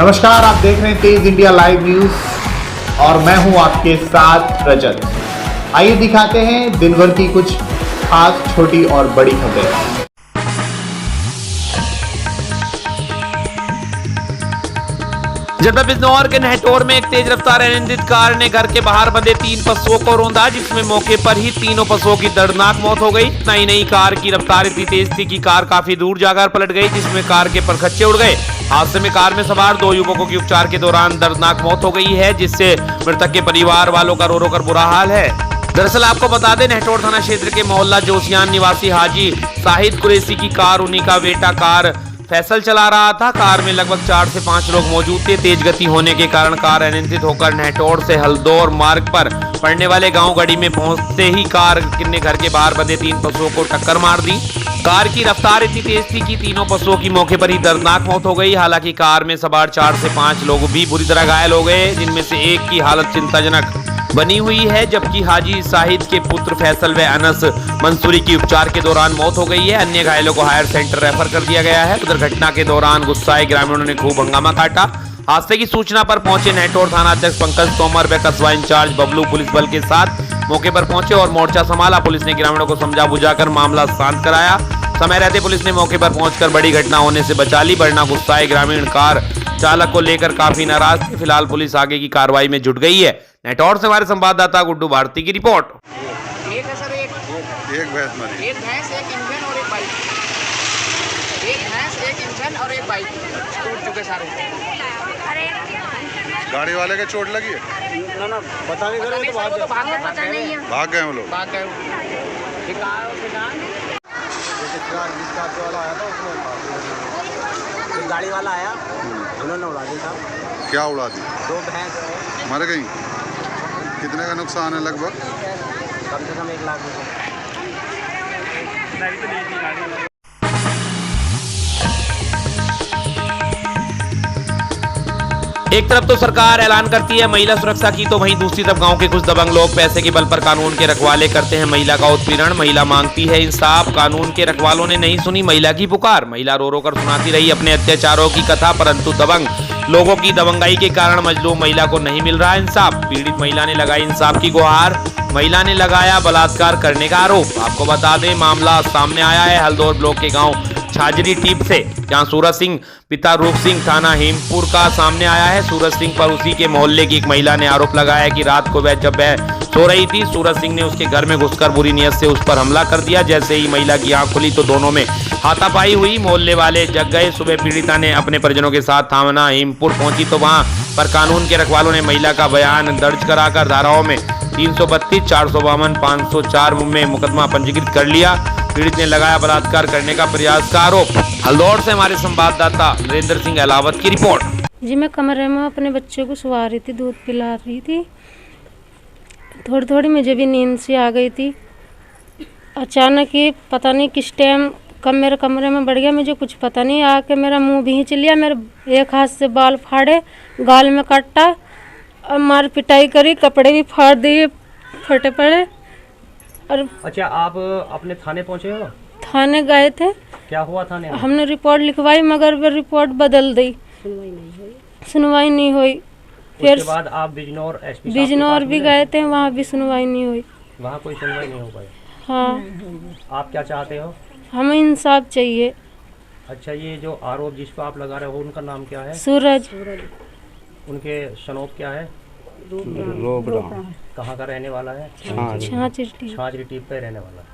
नमस्कार, आप देख रहे हैं तेज इंडिया लाइव न्यूज और मैं हूं आपके साथ रजत। आइए दिखाते हैं दिन भर की कुछ खास छोटी और बड़ी खबरें। जनपद बिजनौर के नहटौर में एक तेज रफ्तार अनियंत्रित कार ने घर के बाहर बंधे 3 पशुओं को रौंदा, जिसमें मौके पर ही तीनों पशुओं की दर्दनाक मौत हो गई। नई कार की रफ्तार इतनी तेज थी कि कार काफी दूर जाकर पलट गई, जिसमें कार के परखच्चे उड़ गए। हादसे में कार में सवार 2 युवकों की उपचार के दौरान दर्दनाक मौत हो गई है, जिससे मृतक के परिवार वालों का रो रो कर बुरा हाल है। दरअसल आपको बता दें, नहटौर थाना क्षेत्र के मोहल्ला जोसियान निवासी हाजी साहिद कुरैशी की कार उन्हीं का बेटा कार फैसल चला रहा था। कार में लगभग 4 से 5 लोग मौजूद थे। तेज गति होने के कारण कार अनियंत्रित होकर नहटौर से हल्दौर मार्ग पर पड़ने वाले गांव गढ़ी में पहुंचते ही कार ने घर के बाहर बंधे 3 पशुओं को टक्कर मार दी। कार की रफ्तार इतनी तेज थी कि तीनों पशुओं की मौके पर ही दर्दनाक मौत हो गई। हालांकि कार में सवार 4 से 5 लोग भी बुरी तरह घायल हो गए, जिनमें से एक की हालत चिंताजनक बनी हुई है, जबकि हाजी साहिद के पुत्र फैसल व अनस मंसूरी की उपचार के दौरान मौत हो गई है। अन्य घायलों को हायर सेंटर रेफर कर दिया गया है। उधर घटना के दौरान गुस्साए ग्रामीणों ने खूब हंगामा काटा। हादसे की सूचना पर पहुंचे नहटौर थाना अध्यक्ष पंकज तोमर व कस्बा इंचार्ज बबलू पुलिस बल के साथ मौके पर पहुंचे और मोर्चा संभाला। पुलिस ने ग्रामीणों को समझा बुझाकर मामला शांत कराया। समय रहते पुलिस ने मौके पर पहुंचकर बड़ी घटना होने से बचा ली, वरना गुस्साए ग्रामीण कार चालक को लेकर काफी नाराज थे। फिलहाल पुलिस आगे की कार्रवाई में जुट गई है। नहटौर से हमारे संवाददाता गुड्डू भारती की रिपोर्ट। एक है सर, एक भैंस मरी, एक भैंस, एक इंजन और एक बाइक। एक भैंस, एक इंजन और एक बाइक टूट चुके सारे। गाड़ी वाले के चोट लगी है? ना पता नहीं सर, तो भाग गए वो लोग। गाड़ी वाला आया, उन्होंने उड़ा दी था। क्या उड़ा दी? 2 भैंस मर गई। कितने का नुकसान है लगभग? कम से कम 1 लाख रुपये। एक तरफ तो सरकार ऐलान करती है महिला सुरक्षा की, तो वहीं दूसरी तरफ गांव के कुछ दबंग लोग पैसे के बल पर कानून के रखवाले करते हैं महिला का उत्पीड़न। महिला मांगती है इंसाफ। कानून के रखवालों ने नहीं सुनी महिला की पुकार। महिला रो रो कर सुनाती रही अपने अत्याचारों की कथा, परंतु दबंग लोगों की दबंगाई के कारण मजलूम महिला को नहीं मिल रहा इंसाफ। पीड़ित महिला ने लगाई इंसाफ की गुहार। महिला ने लगाया बलात्कार करने का आरोप। आपको बता दें, मामला सामने आया है हल्दौर ब्लॉक के गांव छाजरी टीप से, जहां सूरज सिंह पिता रूप सिंह थाना हेमपुर का सामने आया है। सूरज सिंह पर उसी के मोहल्ले की एक महिला ने आरोप लगाया कि रात को जब वह सो रही थी, सूरज सिंह ने उसके घर में घुसकर बुरी नीयत से उस पर हमला कर दिया। जैसे ही महिला की आंख खुली तो दोनों में हाथापाई हुई। मोहल्ले वाले जग गए। सुबह पीड़िता ने अपने परिजनों के साथ थाना हेमपुर पहुंची तो वहां पर कानून के रखवालों ने महिला का बयान दर्ज कराकर धाराओं में 332, 452, 504 में मुकदमा पंजीकृत कर लिया। पीड़ित ने लगाया बलात्कार करने का प्रयास का आरोप। हल्दौर से हमारे संवाददाता नरेंद्र सिंह अहलावत की रिपोर्ट। जी, मैं कमरे में अपने बच्चे को सुला रही थी, दूध पिला रही थी। थोड़ी मुझे भी नींद से आ गई थी। अचानक ही पता नहीं किस टाइम कब मेरे कमरे में बढ़ गया, मुझे कुछ पता नहीं। आके मेरा मुंह भींच लिया, मेरे एक हाथ से बाल फाड़े, गाल में काटा और मार पिटाई करी, कपड़े भी फाड़ दिए, फटे पड़े। और अच्छा, आप अपने थाने पहुंचे हो? थाने गए थे। क्या हुआ थाने में? हमने रिपोर्ट लिखवाई, मगर वो रिपोर्ट बदल दी, सुनवाई नहीं हुई। फिर उसके बाद आप बिजनौर एसपी बिजनौर भी गए थे, वहाँ भी सुनवाई नहीं हुई। वहाँ कोई सुनवाई नहीं हो पाई। हाँ, आप क्या चाहते हो? हमें इंसाफ चाहिए। अच्छा, ये जो आरोप जिस पर आप लगा रहे हो उनका नाम क्या है? सूरज। उनके शनौत क्या है? कहाँ का रहने वाला है? छाजरी टीप पे रहने वाला है।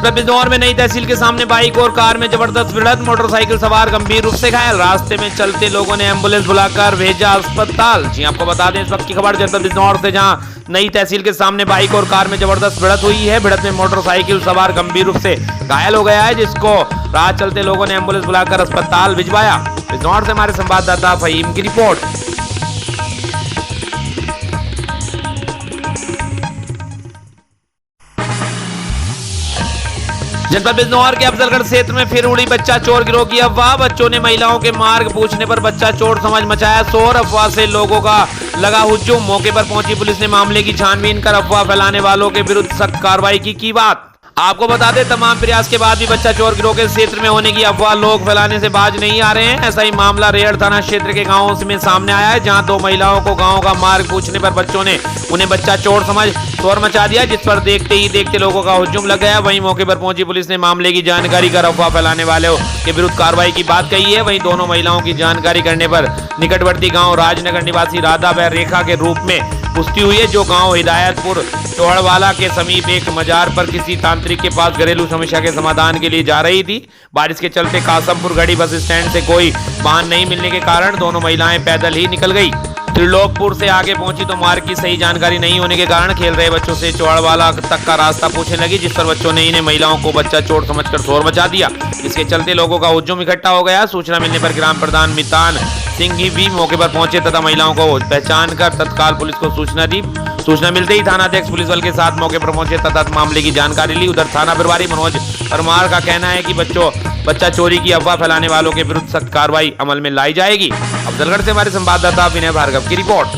बिजनौर में नई तहसील के सामने बाइक और कार में जबरदस्त भिड़ंत, मोटरसाइकिल सवार गंभीर रूप से घायल। रास्ते में चलते लोगों ने एम्बुलेंस बुलाकर भेजा अस्पताल। जी, आपको बता दें इस वक्त की खबर जनपद बिजनौर से, जहां नई तहसील के सामने बाइक और कार में जबरदस्त भिड़ंत हुई है। भिड़ंत में मोटरसाइकिल सवार गंभीर रूप से घायल हो गया है, जिसको राह चलते लोगों ने एम्बुलेंस बुलाकर अस्पताल भिजवाया। बिजनौर से हमारे संवाददाता फहीम की रिपोर्ट। जनपद बिजनौर के अफजलगढ़ क्षेत्र में फिर उड़ी बच्चा चोर गिरोह की अफवाह। बच्चों ने महिलाओं के मार्ग पूछने पर बच्चा चोर समझ मचाया शोर। अफवाह से लोगों का लगा हुज्जुम। मौके पर पहुंची पुलिस ने मामले की छानबीन कर अफवाह फैलाने वालों के विरुद्ध सख्त कार्रवाई की बात। आपको बता दें, तमाम प्रयास के बाद भी बच्चा चोर गिरोह के क्षेत्र में होने की अफवाह लोग फैलाने से बाज नहीं आ रहे हैं। ऐसा ही मामला रेहड़ थाना क्षेत्र के गांवों में सामने आया है, जहां 2 महिलाओं को गांव का मार्ग पूछने पर बच्चों ने उन्हें बच्चा चोर समझ शोर मचा दिया, जिस पर देखते ही देखते लोगों का हुजूम लग गया। वहीं मौके पर पहुंची पुलिस ने मामले की जानकारी कर अफवाह फैलाने वालों के विरुद्ध कार्रवाई की बात कही है। वहीं दोनों महिलाओं की जानकारी करने पर निकटवर्ती गाँव राजनगर निवासी राधा व रेखा के रूप में पुष्टि हुई है, जो गांव हिदायतपुर चौड़वाला के समीप एक मजार पर किसी तांत्रिक के पास घरेलू समस्या के समाधान के लिए जा रही थी। बारिश के चलते कासमपुर गढ़ी बस स्टैंड से कोई वाहन नहीं मिलने के कारण दोनों महिलाएं पैदल ही निकल गई। त्रिलोकपुर से आगे पहुंची तो मार्ग की सही जानकारी नहीं होने के कारण खेल रहे बच्चों से चौड़वाला तक का रास्ता पूछने लगी, जिस पर बच्चों ने इन्हें महिलाओं को बच्चा चोर समझकर शोर मचा दिया। इसके चलते लोगों का हुजूम इकट्ठा हो गया। सूचना मिलने पर ग्राम प्रधान मितान सिंह भी मौके पर पहुंचे तथा महिलाओं को पहचान कर तत्काल पुलिस को सूचना दी। सूचना मिलते ही थानाध्यक्ष पुलिस बल के साथ मौके पर पहुंचे तथा मामले की जानकारी ली। उधर थाना प्रभारी मनोज परमार का कहना है कि बच्चा चोरी की अफवाह फैलाने वालों के विरुद्ध सख्त कार्रवाई अमल में लाई जाएगी। अफजलगढ़ से हमारे संवाददाता विनय भार्गव की रिपोर्ट।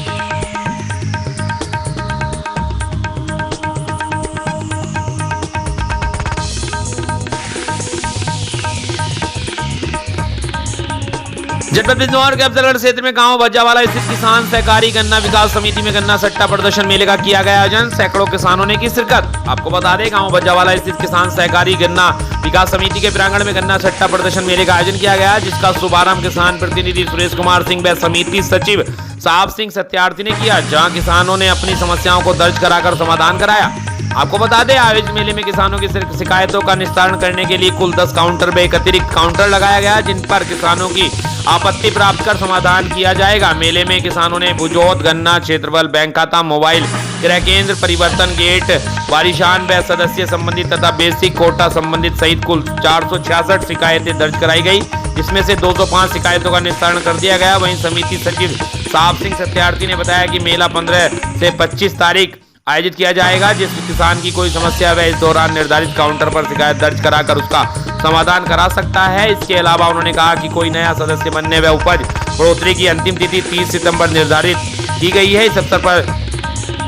जनपद बिजनौर के अफजलगढ़ क्षेत्र में गांव बज्जावाला स्थित किसान सहकारी गन्ना विकास समिति में गन्ना सट्टा प्रदर्शन मेले का किया गया आयोजन। सैकड़ों किसानों ने की शिरकत। आपको बता दें, गांव बज्जावाला स्थित किसान सहकारी गन्ना विकास समिति के प्रांगण में गन्ना सट्टा प्रदर्शन मेले का आयोजन किया गया, जिसका शुभारंभ किसान प्रतिनिधि सुरेश कुमार सिंह व समिति सचिव साहब सिंह सत्यार्थी ने किया, जहाँ किसानों ने अपनी समस्याओं को दर्ज कराकर समाधान कराया। आपको बता दें, आयोजित मेले में किसानों की शिकायतों का निस्तारण करने के लिए कुल 10 काउंटर में एक अतिरिक्त काउंटर लगाया गया, जिन पर किसानों की आपत्ति प्राप्त कर समाधान किया जाएगा। मेले में किसानों ने बुजौत, गन्ना क्षेत्रफल, बैंक खाता, मोबाइल क्रय केंद्र, परिवर्तन गेट, वारिशान व सदस्य संबंधित तथा बेसिक कोटा संबंधित सहित कुल 466 शिकायतें दर्ज कराई गई, जिसमें से 205 शिकायतों का निस्तारण कर दिया गया। वहीं समिति सचिव साहब सिंह सत्यार्थी ने बताया कि मेला 15 से 25 तारीख आयोजित किया जाएगा। जिस किसान की कोई समस्या है, इस दौरान निर्धारित काउंटर पर शिकायत दर्ज कराकर उसका समाधान करा सकता है। इसके अलावा उन्होंने कहा कि कोई नया सदस्य बनने व उपज बढ़ोतरी की अंतिम तिथि 30 सितंबर निर्धारित की गई है। इस अवसर पर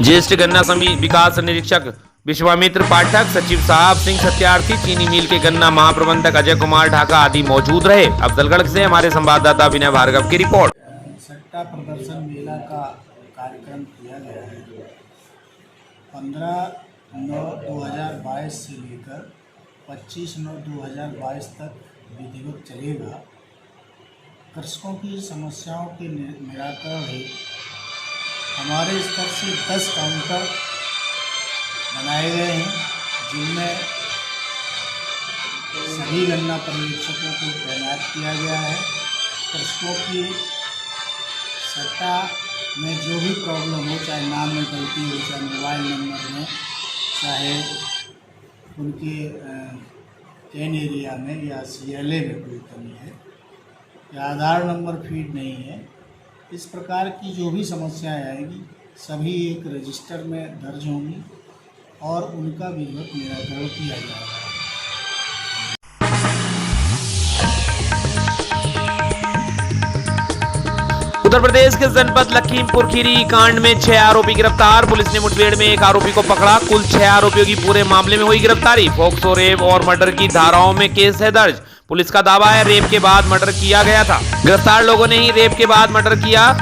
ज्येष्ठ गन्ना समिति विकास निरीक्षक विश्वामित्र पाठक, सचिव साहब सिंह सत्यार्थी, चीनी मिल के गन्ना महाप्रबंधक अजय कुमार ढाका आदि मौजूद रहे। अफजलगढ़ से हमारे संवाददाता विनय भार्गव की रिपोर्ट। सट्टा प्रदर्शन मेला का कार्यक्रम किया गया है। 15/9/2022 से लेकर 25/9/2022 तक विधिवत चलेगा। कृषकों की समस्याओं के निराकरण हेतु हमारे स्तर से 10 काउंटर बनाए गए हैं, जिनमें सभी गन्ना पर्यवेक्षकों को तैनात किया गया है। कृषकों की सट्टा में जो भी प्रॉब्लम हो, चाहे नाम में गलती हो, चाहे मोबाइल नंबर में, चाहे उनके कैन एरिया में या CLA में कोई कमी है या आधार नंबर फीड नहीं है, इस प्रकार की जो भी समस्याएं आएंगी सभी एक रजिस्टर में दर्ज होंगी और उनका विधिवत निराकरण किया जाएगा। उत्तर प्रदेश के जनपद लखीमपुर खीरी कांड में 6 आरोपी गिरफ्तार। पुलिस ने मुठभेड़ में एक आरोपी को पकड़ा। कुल 6 आरोपियों की पूरे मामले में हुई गिरफ्तारी। फोक्सो, रेप और मर्डर की धाराओं में केस है दर्ज। पुलिस का दावा है रेप के बाद मर्डर किया गया था। गिरफ्तार लोगों ने ही रेप के बाद मर्डर किया।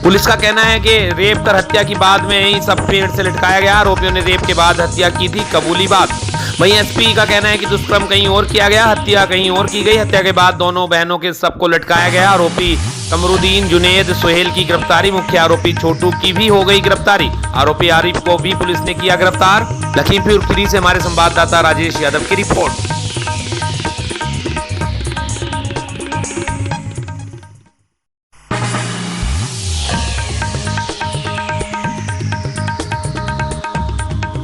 पुलिस का कहना है कि रेप कर हत्या की बाद में ही सब पेड़ से लटकाया गया। आरोपियों ने रेप के बाद हत्या की थी, कबूली बात। वहीं SP का कहना है कि दुष्कर्म कहीं और किया गया, हत्या कहीं और की गई। हत्या के बाद दोनों बहनों के सबको लटकाया गया। आरोपी कमरुद्दीन, जुनेद, सोहेल की गिरफ्तारी। मुख्य आरोपी छोटू की भी हो गई गिरफ्तारी। आरोपी आरिफ को भी पुलिस ने किया गिरफ्तार। लखीमपुर खीरी से हमारे संवाददाता राजेश यादव की रिपोर्ट।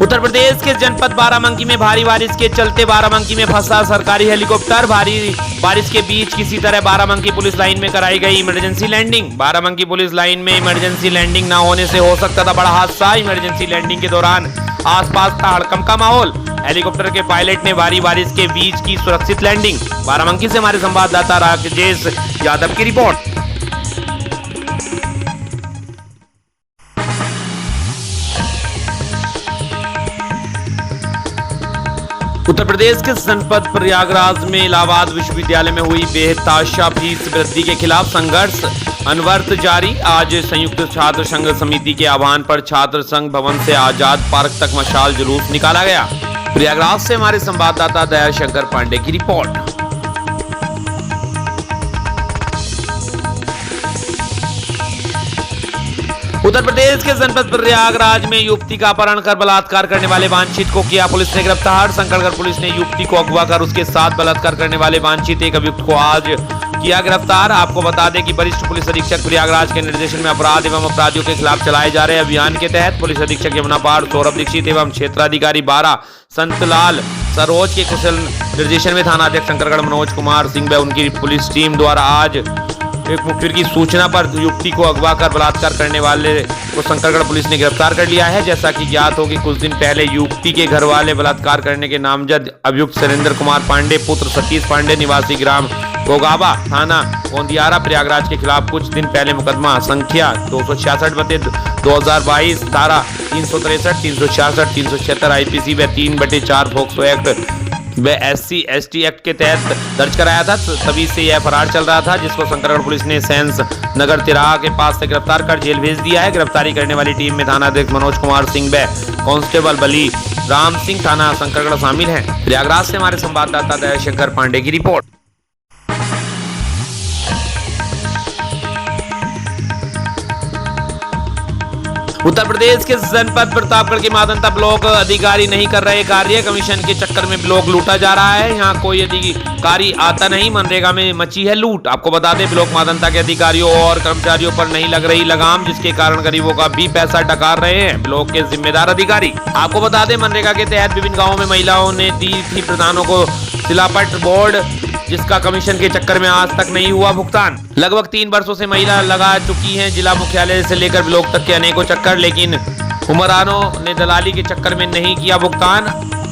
उत्तर प्रदेश के जनपद बाराबंकी में भारी बारिश के चलते बाराबंकी में फंसा सरकारी हेलीकॉप्टर। भारी बारिश के बीच किसी तरह बाराबंकी पुलिस लाइन में कराई गई emergency landing. Barabanki police line में इमरजेंसी लैंडिंग न होने से हो सकता था बड़ा हादसा। इमरजेंसी लैंडिंग के दौरान आसपास था हड़कंप का माहौल। हेलीकॉप्टर के पायलट ने भारी बारिश के बीच की सुरक्षित लैंडिंग। बाराबंकी से हमारे संवाददाता राजेश यादव की रिपोर्ट। उत्तर प्रदेश के जनपद प्रयागराज में इलाहाबाद विश्वविद्यालय में हुई बेतहाशा फीस वृद्धि के खिलाफ संघर्ष अनवरत जारी। आज संयुक्त छात्र संघ समिति के आह्वान पर छात्र संघ भवन से आजाद पार्क तक मशाल जुलूस निकाला गया। प्रयागराज से हमारे संवाददाता दयाशंकर पांडे की रिपोर्ट। उत्तर प्रदेश के जनपद प्रयागराज में युवती का अपहरण कर बलात्कार करने वाले वांछित को किया पुलिस ने गिरफ्तार। संकलगढ़ पुलिस ने युवती को अगवा कर उसके साथ बलात्कार करने वाले वांछित एक अभियुक्त को आज किया गिरफ्तार। आपको बता दें कि वरिष्ठ पुलिस अधीक्षक प्रयागराज के निर्देशन में अपराध एवं अपराधियों के खिलाफ चलाए जा रहे अभियान के तहत पुलिस अधीक्षक यमुनापाड़ सौरभ दीक्षित एवं क्षेत्राधिकारी 12 संतलाल सरोज के कुशल निर्देशन में थाना अध्यक्ष संकलगढ़ मनोज कुमार सिंह व उनकी पुलिस टीम द्वारा आज एक मुखबिर की सूचना पर युवती को अगवा कर बलात्कार करने वाले को संकलगढ़ पुलिस ने गिरफ्तार कर लिया है। जैसा कि ज्ञात हो कि कुछ दिन पहले युवती के घर वाले बलात्कार करने के नामजद अभियुक्त सुरेंद्र कुमार पांडे पुत्र सतीश पांडे निवासी ग्राम गोगाबा थाना गोंदियारा प्रयागराज के खिलाफ कुछ दिन पहले मुकदमा संख्या 266/2022 धारा 363, 366, 376 आईपीसी व 3/4 पॉक्सो एक्ट व SC/ST एक्ट के तहत दर्ज कराया था। तभी से यह फरार चल रहा था, जिसको संकलगढ़ पुलिस ने सैंस नगर तिराहा के पास से गिरफ्तार कर जेल भेज दिया है। गिरफ्तारी करने वाली टीम में थाना अध्यक्ष मनोज कुमार सिंह व कांस्टेबल बली राम सिंह थाना संकलगढ़ शामिल हैं। प्रयागराज से हमारे संवाददाता दयाशंकर पांडे की रिपोर्ट। उत्तर प्रदेश के जनपद प्रतापगढ़ के मादंता ब्लॉक अधिकारी नहीं कर रहे कार्य। कमीशन के चक्कर में ब्लॉक लूटा जा रहा है। यहाँ कोई अधिकारी आता नहीं। मनरेगा में मची है लूट। आपको बता दें ब्लॉक मादंता के अधिकारियों और कर्मचारियों पर नहीं लग रही लगाम, जिसके कारण गरीबों का भी पैसा डकार रहे हैं ब्लॉक के जिम्मेदार अधिकारी। आपको बता दें मनरेगा के तहत विभिन्न गाँवों में महिलाओं ने दी थी प्रधानों को सिलापट बोर्ड, जिसका कमीशन के चक्कर में आज तक नहीं हुआ भुगतान। लगभग 3 वर्षों से महिला लगा चुकी हैं जिला मुख्यालय से लेकर ब्लॉक तक के अनेकों चक्कर, लेकिन हुमरानों ने दलाली के चक्कर में नहीं किया भुगतान।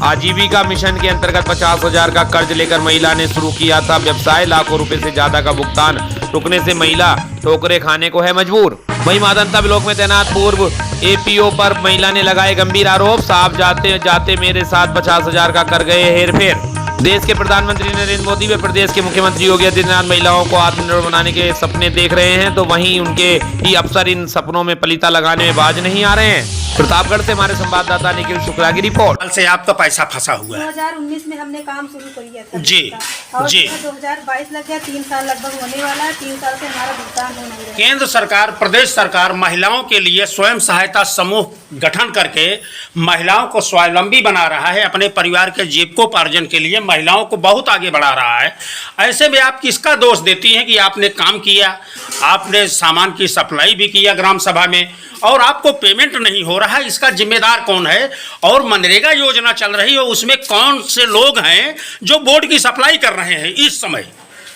आजीविका मिशन के अंतर्गत 50,000 का कर्ज लेकर महिला ने शुरू किया था व्यवसाय। लाखों रुपए से ज्यादा का भुगतान रुकने से महिला ठोकरे खाने को है मजबूर। वहीं मादंता ब्लॉक में तैनात पूर्व APO पर महिला ने लगाए गंभीर आरोप। साहब जाते जाते मेरे साथ 50,000 का कर गए हेरफेर। देश के प्रधानमंत्री नरेंद्र मोदी व प्रदेश के मुख्यमंत्री योगी आदित्यनाथ महिलाओं को आत्मनिर्भर बनाने के सपने देख रहे हैं, तो वहीं उनके ही अफसर इन सपनों में पलीता लगाने में बाज नहीं आ रहे हैं। प्रतापगढ़ से हमारे संवाददाता निखिल शुक्ला की रिपोर्ट। से आपका पैसा फंसा हुआ है। 2019 में हमने काम शुरू किया था जी और जी 2022 लग गया, 3 साल लगभग होने वाला है। 3 साल से हमारा भुगतान हो नहीं रहा। केंद्र सरकार, प्रदेश सरकार महिलाओं के लिए स्वयं सहायता समूह गठन करके महिलाओं को स्वावलंबी बना रहा है। अपने परिवार के जीविकोपार्जन के लिए महिलाओं को बहुत आगे बढ़ा रहा है। ऐसे में आप किसका दोष देती हैं कि आपने काम किया, आपने सामान की सप्लाई भी किया ग्राम सभा में और आपको पेमेंट नहीं हो रहा है? इसका जिम्मेदार कौन है? और मनरेगा योजना चल रही है, उसमें कौन से लोग हैं जो बोर्ड की सप्लाई कर रहे हैं इस समय?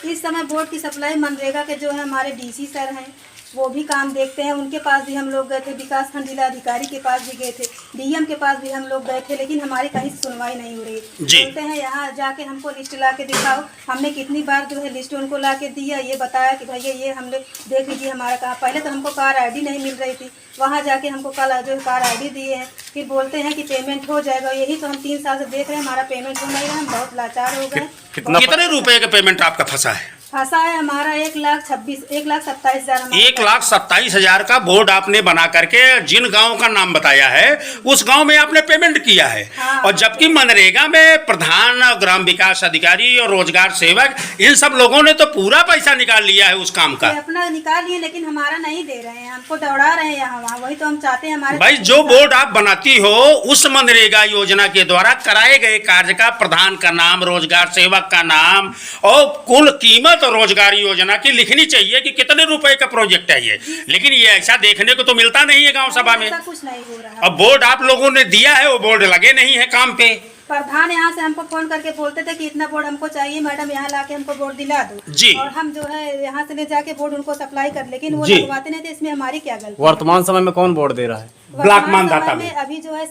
इस समय बोर्ड की सप्लाई मनरेगा के जो है हमारे DC सर हैं, वो भी काम देखते हैं। उनके पास भी हम लोग गए थे, विकास खंड जिला अधिकारी के पास भी गए थे, DM के पास भी हम लोग गए थे, लेकिन हमारी कहीं सुनवाई नहीं हो रही। बोलते हैं यहाँ जाके हमको लिस्ट ला के दिखाओ। हमने कितनी बार जो है लिस्ट उनको ला के दिया, ये बताया कि भैया ये हमने देख लीजिए हमारा कहा। पहले तो हमको कार ID नहीं मिल रही थी, वहाँ जाके हमको कल जो कार ID दिए हैं, फिर बोलते हैं कि पेमेंट हो जाएगा। यही तो हम 3 साल से देख रहे हैं, हमारा पेमेंट हो नहीं रहा। हम बहुत लाचार हो गए। कितने रुपए का पेमेंट आपका फंसा है? फंसा है हमारा 1,27,000। 1,27,000 का बोर्ड आपने बना करके जिन गांव का नाम बताया है उस गांव में आपने पेमेंट किया है। हाँ। और जबकि मनरेगा में प्रधान, ग्राम विकास अधिकारी और रोजगार सेवक, इन सब लोगों ने तो पूरा पैसा निकाल लिया है उस काम का। अपना निकाल लिए, लेकिन हमारा नहीं दे रहे हैं, हमको दौड़ा रहे हैं यहाँ वहाँ। वही तो हम चाहते हैं हमारे भाई, जो बोर्ड आप बनाती हो उस मनरेगा योजना के द्वारा कराए गए कार्य का प्रधान का नाम, रोजगार सेवक का नाम और कुल कीमत तो रोजगार योजना की लिखनी चाहिए कि कितने रुपए का प्रोजेक्ट है ये। लेकिन ये ऐसा देखने को तो मिलता नहीं है गांव सभा में। कुछ नहीं हो रहा। अब बोर्ड आप लोगों ने दिया है, वो बोर्ड लगे नहीं है काम पे। प्रधान यहाँ से हमको फोन करके बोलते थे कि इतना बोर्ड हमको चाहिए मैडम, यहाँ लाके हमको बोर्ड दिला दो जी। और हम जो है यहाँ से ले जाके बोर्ड उनको सप्लाई कर, लेकिन वो लगवाते नहीं थे। इसमें हमारी क्या गलती? वर्तमान समय में कौन बोर्ड दे रहा है? ब्लॉक वर्तमान मानदाता समय में। में अभी जो है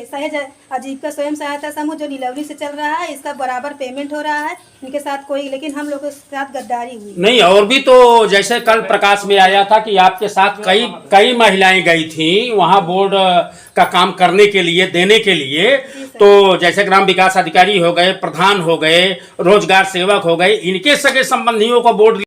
सहज आजीविका स्वयं सहायता समूह जो नीलवनी से चल रहा है, इसका बराबर पेमेंट हो रहा है इनके साथ कोई, लेकिन हम लोगों के साथ गद्दारी हुई। नहीं, और भी तो जैसे कल प्रकाश में आया था कि आपके साथ कई महिलाएं गई थी वहां बोर्ड का काम करने के लिए, देने के लिए। तो जैसे ग्राम विकास अधिकारी हो गए, प्रधान हो गए, रोजगार सेवक हो गए, इनके सगे संबंधियों को बोर्ड।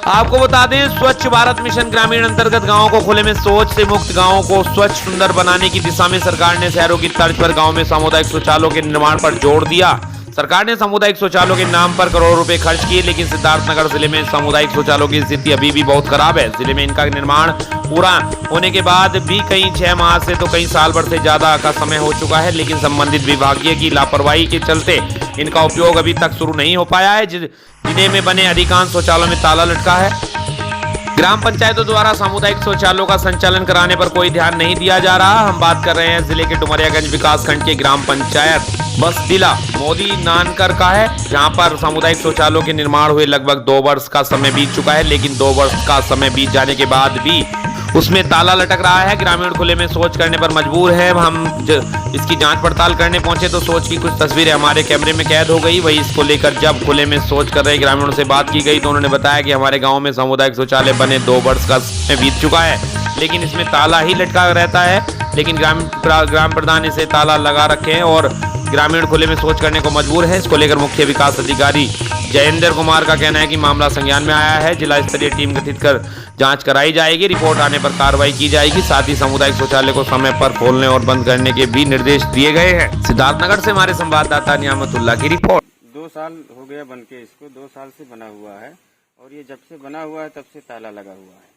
आपको बता दें, स्वच्छ भारत मिशन ग्रामीण अंतर्गत गांवों को खुले में शौच से मुक्त गांवों को स्वच्छ सुंदर बनाने की दिशा में सरकार ने शहरों की तर्ज पर गांव में सामुदायिक शौचालयों के निर्माण पर जोर दिया। सरकार ने सामुदायिक शौचालयों के नाम पर करोड़ों रुपए खर्च किए, लेकिन सिद्धार्थनगर जिले में सामुदायिक शौचालयों की स्थिति अभी भी बहुत खराब है। जिले में इनका निर्माण पूरा होने के बाद भी कई 6 माह से तो कई साल भर से ज्यादा का समय हो चुका है, लेकिन संबंधित विभागीय की लापरवाही के चलते इनका उपयोग अभी तक शुरू नहीं हो पाया है। जिले में बने अधिकांश शौचालयों में ताला लटका है। ग्राम पंचायतों द्वारा सामुदायिक शौचालयों का संचालन कराने पर कोई ध्यान नहीं दिया जा रहा। हम बात कर रहे हैं जिले के डुमरियागंज विकासखंड के ग्राम पंचायत बसदिला मोदी नानकर का है, जहां पर सामुदायिक शौचालयों के निर्माण हुए लगभग 2 वर्ष का समय बीत चुका है, लेकिन 2 वर्ष का समय बीत जाने के बाद भी उसमें ताला लटक रहा है। ग्रामीण खुले में शौच करने पर मजबूर है। हम इसकी जांच पड़ताल करने पहुंचे तो शौच की कुछ तस्वीरें हमारे कैमरे में कैद हो गई। वही इसको लेकर जब खुले में शौच कर रहे ग्रामीणों से बात की गई तो उन्होंने बताया कि हमारे गांव में सामुदायिक शौचालय बने 2 वर्ष का समय बीत चुका है, लेकिन इसमें ताला ही लटका रहता है। लेकिन ग्राम प्रधान इसे ताला लगा रखे हैं और ग्रामीण खुले में शौच करने को मजबूर है। इसको लेकर मुख्य विकास अधिकारी जयेंद्र कुमार का कहना है कि मामला संज्ञान में आया है, जिला स्तरीय टीम गठित कर जांच कराई जाएगी, रिपोर्ट आने पर कार्रवाई की जाएगी। साथ ही सामुदायिक शौचालय को समय पर खोलने और बंद करने के भी निर्देश दिए गए हैं। सिद्धार्थनगर से हमारे संवाददाता नियामतुल्लाह की रिपोर्ट। 2 साल हो गया बनके, इसको 2 साल से बना हुआ है और ये जब से बना हुआ है तब से ताला लगा हुआ है।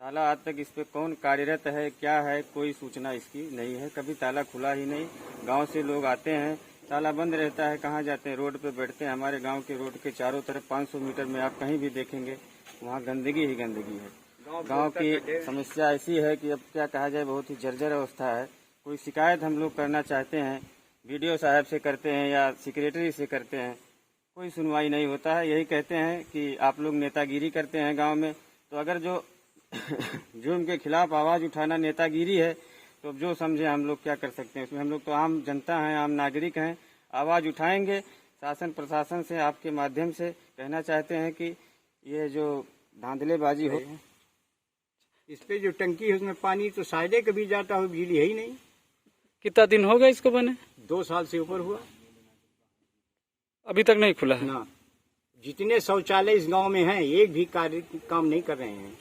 ताला आज तक इस पे कौन कार्यरत है, क्या है, कोई सूचना इसकी नहीं है। कभी ताला खुला ही नहीं। गांव से लोग आते हैं, ताला बंद रहता है, कहाँ जाते हैं, रोड पे बैठते हैं। हमारे गांव के रोड के चारों तरफ 500 मीटर में आप कहीं भी देखेंगे वहाँ गंदगी ही गंदगी है। गांव की समस्या ऐसी है कि अब क्या कहा जाए, बहुत ही जर्जर अवस्था है। कोई शिकायत हम लोग करना चाहते हैं, बीडीओ साहब से करते हैं या सेक्रेटरी से करते हैं, कोई सुनवाई नहीं होता है। यही कहते हैं कि आप लोग नेतागिरी करते हैं गाँव में, तो अगर जो उनके खिलाफ आवाज़ उठाना नेतागिरी है तो जो समझे हम लोग क्या कर सकते हैं उसमें। हम लोग तो आम जनता हैं, आम नागरिक हैं, आवाज़ उठाएंगे। शासन प्रशासन से आपके माध्यम से कहना चाहते हैं कि ये जो धांधलेबाजी हो, इस पे जो टंकी है उसमें पानी तो शायद कभी जाता हो, बिजली है ही नहीं। कितना दिन हो गया इसको बने? 2 साल से ऊपर हुआ, अभी तक नहीं खुला है ना। जितने शौचालय इस गांव में हैं एक भी काम नहीं कर रहे हैं।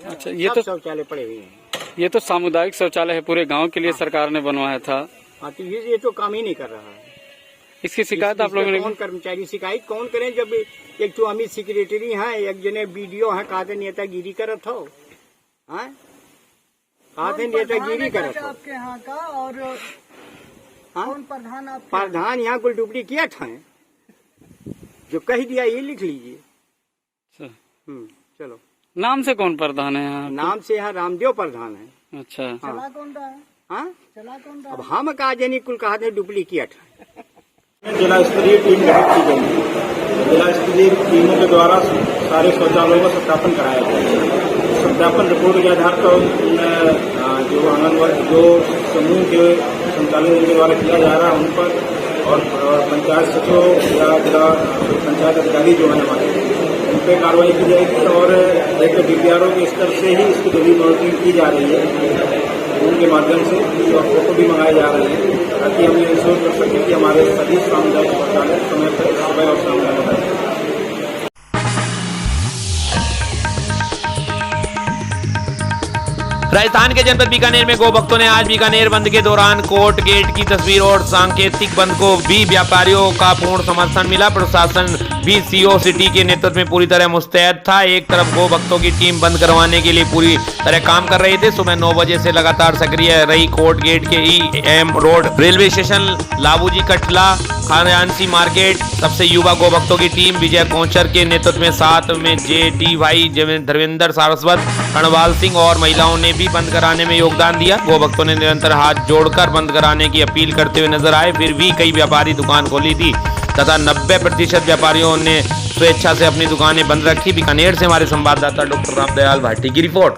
अच्छा, ये तो शौचालय पड़े हुए हैं। ये तो सामुदायिक शौचालय है, पूरे गांव के लिए सरकार ने बनवाया था। हाँ, तो ये तो काम ही नहीं कर रहा है। इसकी शिकायत आप लोगों ने? कौन कर्मचारी शिकायत कौन करें जब एक तो अमित सेक्रेटरी है, एक जने बीडीओ है, कहते नेतागिरी करत हो, कहते नेतागिरी करत हो आपके यहाँ का, और कौन प्रधान? आप प्रधान यहाँ कुल डुप्लीकेट है, जो कह दिया ये लिख लीजिए। चलो, नाम से कौन प्रधान है यहाँ? नाम से यहाँ रामदेव प्रधान है। अच्छा, चला कौन रहा है? हाँ, चला कौन रहा है? अब हम कहा जनी कुल कहा डुप्लीकेट है। जिला स्तरीय टीम गठित की गई। जिला स्तरीय टीमों के द्वारा सारे शौचालयों का सत्यापन कराया गया। सत्यापन रिपोर्ट के आधार पर जो आंगनबाड़ी जो समूह के संचालन जिनके द्वारा किया जा रहा है उन पर और पंचायत सचिव या जिला पंचायत अधिकारी जो है हमारे, उन पर कार्रवाई की जाएगी और एक डीपीआरओ के स्तर से ही इसकी डेली मॉनिटरिंग की जा रही है। उनके माध्यम से और फोटो भी मंगाए जा रहे हैं ताकि हम ये इंश्योर कर सकें कि हमारे सभी सामुदायिक शौचालय समय पर सुबह और शाम में लगाए। राजस्थान के जनपद बीकानेर में गो भक्तों ने आज बीकानेर बंद के दौरान कोर्ट गेट की तस्वीर और सांकेतिक बंद को भी व्यापारियों का पूर्ण समर्थन मिला। प्रशासन भी सीओ सिटी के नेतृत्व में पूरी तरह मुस्तैद था। एक तरफ गो भक्तों की टीम बंद करवाने के लिए पूरी तरह काम कर रही थी। सुबह 9 बजे से लगातार सक्रिय रही कोर्ट गेट के EM रोड, रेलवे स्टेशन, लाबूजी कटला, खानयांसी मार्केट। सबसे युवा गो भक्तों की टीम विजय कोचर के नेतृत्व में, साथ में JD भाई धर्मेंद्र सारस्वत, कणवाल सिंह और महिलाओं ने भी बंद कराने में योगदान दिया। गो भक्तों ने निरंतर हाथ जोड़कर बंद कराने की अपील करते हुए नजर आए। फिर भी कई व्यापारी दुकान खोली थी। तथा 90% व्यापारियों ने स्वेच्छा से अपनी दुकानें बंद रखी। बीकानेर से हमारे संवाददाता डॉक्टर रामदयाल भाटी की रिपोर्ट।